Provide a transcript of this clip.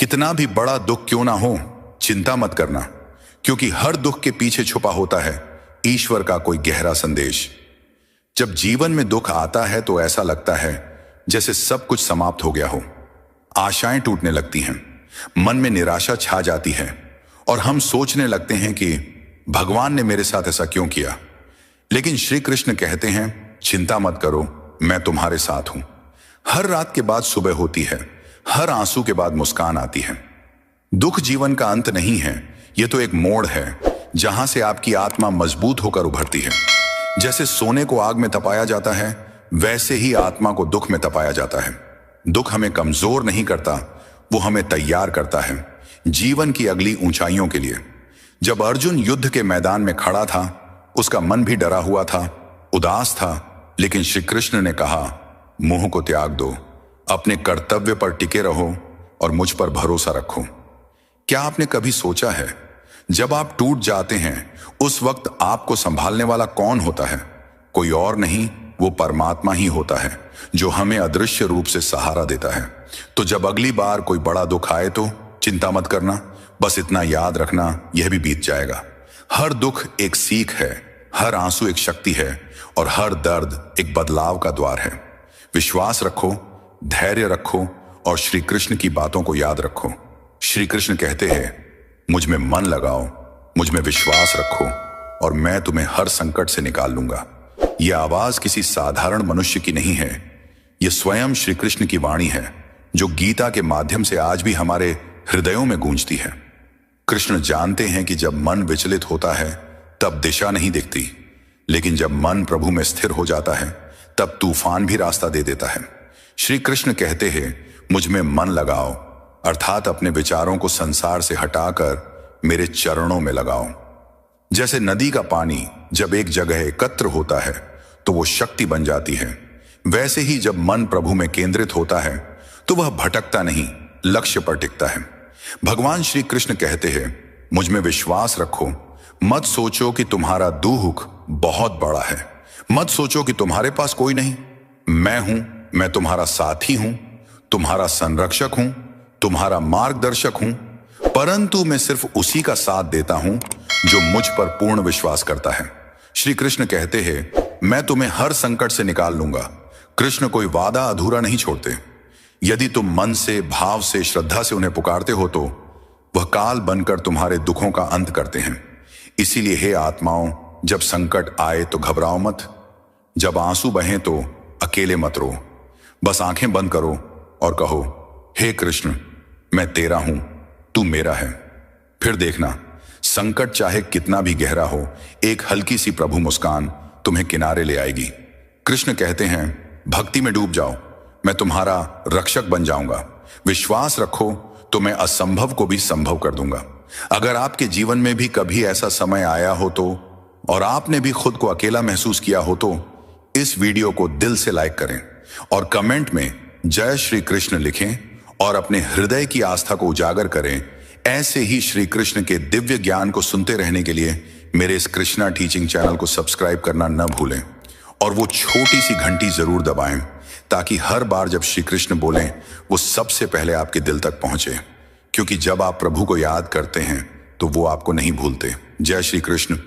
कितना भी बड़ा दुख क्यों ना हो, चिंता मत करना, क्योंकि हर दुख के पीछे छुपा होता है ईश्वर का कोई गहरा संदेश। जब जीवन में दुख आता है तो ऐसा लगता है जैसे सब कुछ समाप्त हो गया हो। आशाएं टूटने लगती हैं, मन में निराशा छा जाती है और हम सोचने लगते हैं कि भगवान ने मेरे साथ ऐसा क्यों किया। लेकिन श्री कृष्ण कहते हैं, चिंता मत करो, मैं तुम्हारे साथ हूं। हर रात के बाद सुबह होती है, हर आंसू के बाद मुस्कान आती है। दुख जीवन का अंत नहीं है, यह तो एक मोड़ है जहां से आपकी आत्मा मजबूत होकर उभरती है। जैसे सोने को आग में तपाया जाता है, वैसे ही आत्मा को दुख में तपाया जाता है। दुख हमें कमजोर नहीं करता, वो हमें तैयार करता है जीवन की अगली ऊंचाइयों के लिए। जब अर्जुन युद्ध के मैदान में खड़ा था, उसका मन भी डरा हुआ था, उदास था, लेकिन श्री कृष्ण ने कहा, मोह को त्याग दो, अपने कर्तव्य पर टिके रहो और मुझ पर भरोसा रखो। क्या आपने कभी सोचा है, जब आप टूट जाते हैं उस वक्त आपको संभालने वाला कौन होता है? कोई और नहीं, वो परमात्मा ही होता है जो हमें अदृश्य रूप से सहारा देता है। तो जब अगली बार कोई बड़ा दुख आए तो चिंता मत करना, बस इतना याद रखना, यह भी बीत जाएगा। हर दुख एक सीख है, हर आंसू एक शक्ति है और हर दर्द एक बदलाव का द्वार है। विश्वास रखो, धैर्य रखो और श्री कृष्ण की बातों को याद रखो। श्री कृष्ण कहते हैं, मुझ में मन लगाओ, मुझ में विश्वास रखो और मैं तुम्हें हर संकट से निकाल लूंगा। यह आवाज किसी साधारण मनुष्य की नहीं है, यह स्वयं श्री कृष्ण की वाणी है जो गीता के माध्यम से आज भी हमारे हृदयों में गूंजती है। कृष्ण जानते हैं कि जब मन विचलित होता है तब दिशा नहीं दिखती, लेकिन जब मन प्रभु में स्थिर हो जाता है तब तूफान भी रास्ता दे देता है। श्री कृष्ण कहते हैं, मुझ में मन लगाओ, अर्थात अपने विचारों को संसार से हटाकर मेरे चरणों में लगाओ। जैसे नदी का पानी जब एक जगह एकत्र होता है तो वो शक्ति बन जाती है, वैसे ही जब मन प्रभु में केंद्रित होता है तो वह भटकता नहीं, लक्ष्य पर टिकता है। भगवान श्री कृष्ण कहते हैं, मुझ में विश्वास रखो, मत सोचो कि तुम्हारा दुख बहुत बड़ा है, मत सोचो कि तुम्हारे पास कोई नहीं। मैं हूं, मैं तुम्हारा साथी हूं, तुम्हारा संरक्षक हूं, तुम्हारा मार्गदर्शक हूं, परंतु मैं सिर्फ उसी का साथ देता हूं जो मुझ पर पूर्ण विश्वास करता है। श्री कृष्ण कहते हैं, मैं तुम्हें हर संकट से निकाल लूंगा। कृष्ण कोई वादा अधूरा नहीं छोड़ते। यदि तुम मन से, भाव से, श्रद्धा से उन्हें पुकारते हो तो वह काल बनकर तुम्हारे दुखों का अंत करते हैं। इसीलिए हे आत्माओं, जब संकट आए तो घबराओ मत, जब आंसू बहें तो अकेले मत रो, बस आंखें बंद करो और कहो, हे कृष्ण, मैं तेरा हूं, तू मेरा है। फिर देखना, संकट चाहे कितना भी गहरा हो, एक हल्की सी प्रभु मुस्कान तुम्हें किनारे ले आएगी। कृष्ण कहते हैं, भक्ति में डूब जाओ, मैं तुम्हारा रक्षक बन जाऊंगा। विश्वास रखो तो मैं असंभव को भी संभव कर दूंगा। अगर आपके जीवन में भी कभी ऐसा समय आया हो तो, और आपने भी खुद को अकेला महसूस किया हो तो, इस वीडियो को दिल से लाइक करें और कमेंट में जय श्री कृष्ण लिखें और अपने हृदय की आस्था को उजागर करें। ऐसे ही श्री कृष्ण के दिव्य ज्ञान को सुनते रहने के लिए मेरे इस कृष्णा टीचिंग चैनल को सब्सक्राइब करना न भूलें और वो छोटी सी घंटी जरूर दबाएं, ताकि हर बार जब श्री कृष्ण बोलें वो सबसे पहले आपके दिल तक पहुंचे। क्योंकि जब आप प्रभु को याद करते हैं तो वो आपको नहीं भूलते। जय श्री कृष्ण।